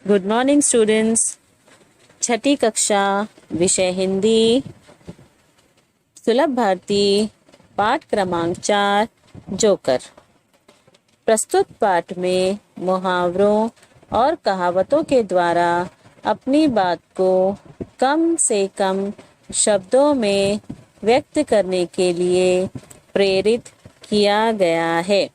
Good morning students. छठी कक्षा, विषय हिंदी, सुलभ भारती, पाठ क्रमांक 4, जोकर। प्रस्तुत पाठ में मुहावरों और कहावतों के द्वारा अपनी बात को कम से कम शब्दों में व्यक्त करने के लिए प्रेरित किया गया है।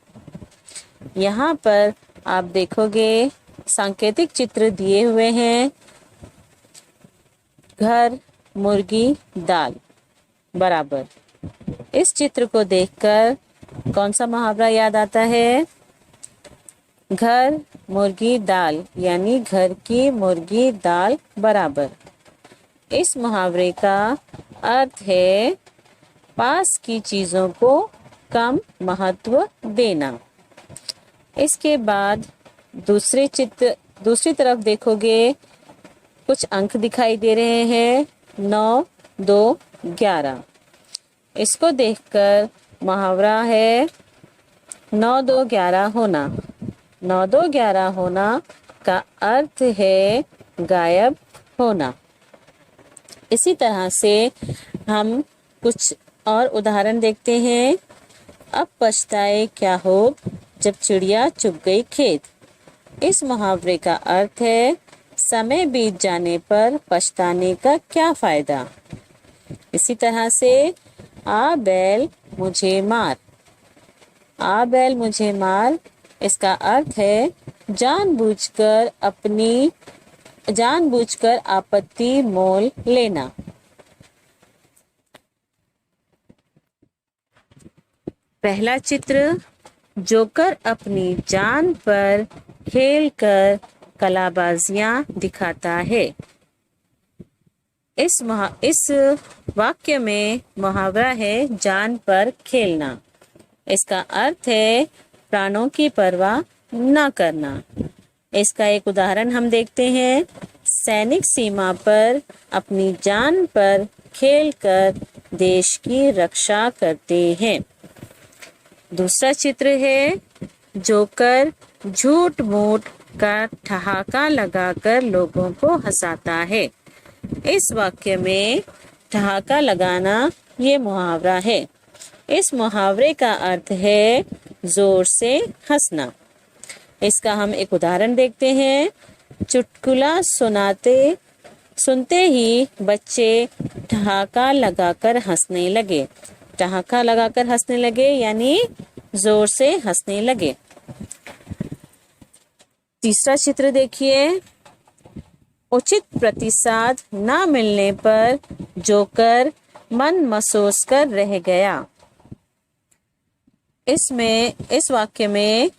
यहाँ पर आप देखोगे सांकेतिक चित्र दिए हुए हैं। घर, मुर्गी, दाल बराबर। इस चित्र को देखकर कौन सा मुहावरा याद आता है? घर, मुर्गी, दाल, यानी घर की मुर्गी दाल बराबर। इस मुहावरे का अर्थ है पास की चीजों को कम महत्व देना। इसके बाद दूसरी तरफ देखोगे, कुछ अंक दिखाई दे रहे हैं 9, 2, 11। इसको देखकर मुहावरा है 9, 2, 11 होना। 9, 2, 11 होना का अर्थ है गायब होना। इसी तरह से हम कुछ और उदाहरण देखते हैं। अब पछताए क्या हो जब चिड़िया चुग गई खेत। इस मुहावरे का अर्थ है समय बीत जाने पर पछताने का क्या फायदा। इसी तरह से आ बैल मुझे मार। आ बैल मुझे मार, इसका अर्थ है जानबूझकर आपत्ति मोल लेना। पहला चित्र, जोकर अपनी जान पर खेलकर कलाबाजियां दिखाता है। इस वाक्य में मुहावरा है जान पर खेलना। इसका अर्थ है प्राणों की परवाह न करना। इसका एक उदाहरण हम देखते हैं। सैनिक सीमा पर अपनी जान पर खेलकर देश की रक्षा करते हैं। दूसरा चित्र है, जोकर झूठ मूठ का ठहाका लगाकर लोगों को हंसाता है। इस वाक्य में ठहाका लगाना ये मुहावरा है। इस मुहावरे का अर्थ है जोर से हंसना। इसका हम एक उदाहरण देखते हैं। चुटकुला सुनते ही बच्चे ठहाका लगाकर हंसने लगे। ठहाका लगाकर हंसने लगे यानी जोर से हंसने लगे। तीसरा चित्र देखिए। उचित प्रतिसाद न मिलने पर जोकर मन मसोस कर रह गया। इस वाक्य में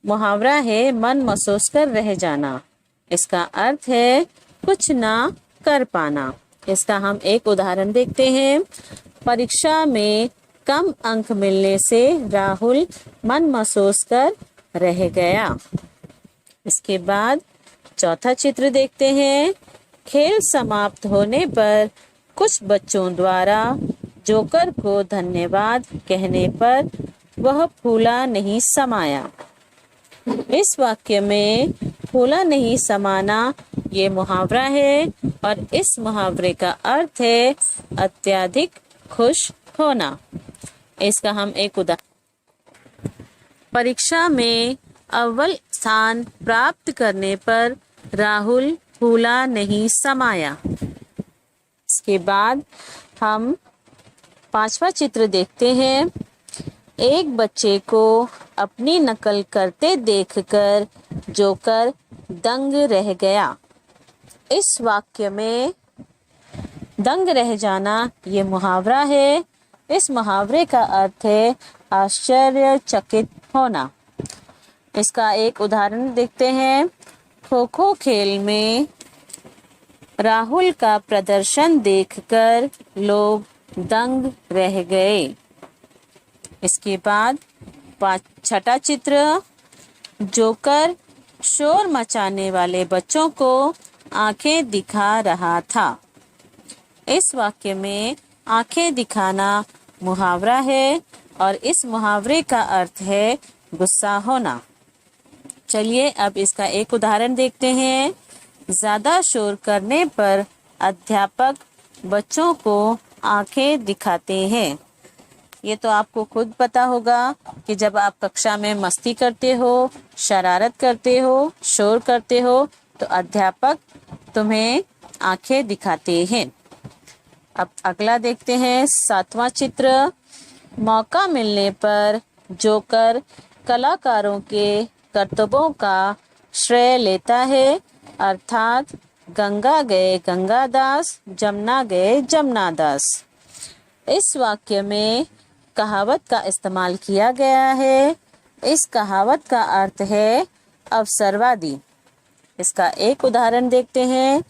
मुहावरा है मन मसोस कर रह जाना। इसका अर्थ है कुछ ना कर पाना। इसका हम एक उदाहरण देखते हैं। परीक्षा में कम अंक मिलने से राहुल मन मसोस कर रह गया। इसके बाद चौथा चित्र देखते हैं। खेल समाप्त होने पर कुछ बच्चों द्वारा जोकर को धन्यवाद कहने पर वह फूला नहीं समाया। इस वाक्य में फूला नहीं समाना ये मुहावरा है और इस मुहावरे का अर्थ है अत्यधिक खुश होना। इसका हम एक उदाहरण, परीक्षा में अव्वल स्थान प्राप्त करने पर राहुल फूला नहीं समाया। इसके बाद हम पांचवा चित्र देखते हैं। एक बच्चे को अपनी नकल करते देखकर जोकर दंग रह गया। इस वाक्य में दंग रह जाना ये मुहावरा है। इस मुहावरे का अर्थ है आश्चर्यचकित होना। इसका एक उदाहरण देखते हैं। खो खो खेल में राहुल का प्रदर्शन देखकर लोग दंग रह गए। इसके बाद छठा चित्र, जोकर शोर मचाने वाले बच्चों को आंखें दिखा रहा था। इस वाक्य में आंखें दिखाना मुहावरा है और इस मुहावरे का अर्थ है गुस्सा होना। चलिए अब इसका एक उदाहरण देखते हैं। ज्यादा शोर करने पर अध्यापक बच्चों को आंखें दिखाते हैं। ये तो आपको खुद पता होगा कि जब आप कक्षा में मस्ती करते हो, शरारत करते हो, शोर करते हो तो अध्यापक तुम्हें आंखें दिखाते हैं। अब अगला देखते हैं 7वां चित्र। मौका मिलने पर जोकर कलाकारों के करतबों का श्रेय लेता है, अर्थात गंगा गए गंगादास, जमुना गए जमुनादास। इस वाक्य में कहावत का इस्तेमाल किया गया है। इस कहावत का अर्थ है अवसरवादी। इसका एक उदाहरण देखते हैं।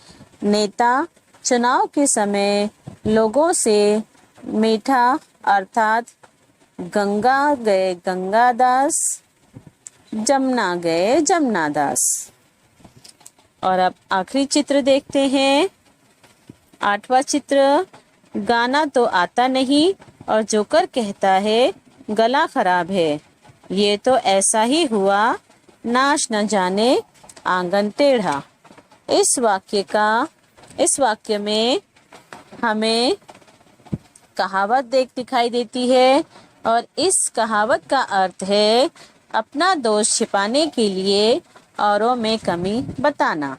नेता चुनाव के समय लोगों से मीठा अर्थात गंगा गए गंगादास, जमुना गए जमुनादास। और अब आखिरी चित्र देखते हैं 8वां चित्र। गाना तो आता नहीं और जोकर कहता है गला खराब है। ये तो ऐसा ही हुआ, नाच न जाने आंगन टेढ़ा। इस वाक्य में हमें कहावत दिखाई देती है और इस कहावत का अर्थ है अपना दोष छिपाने के लिए औरों में कमी बताना।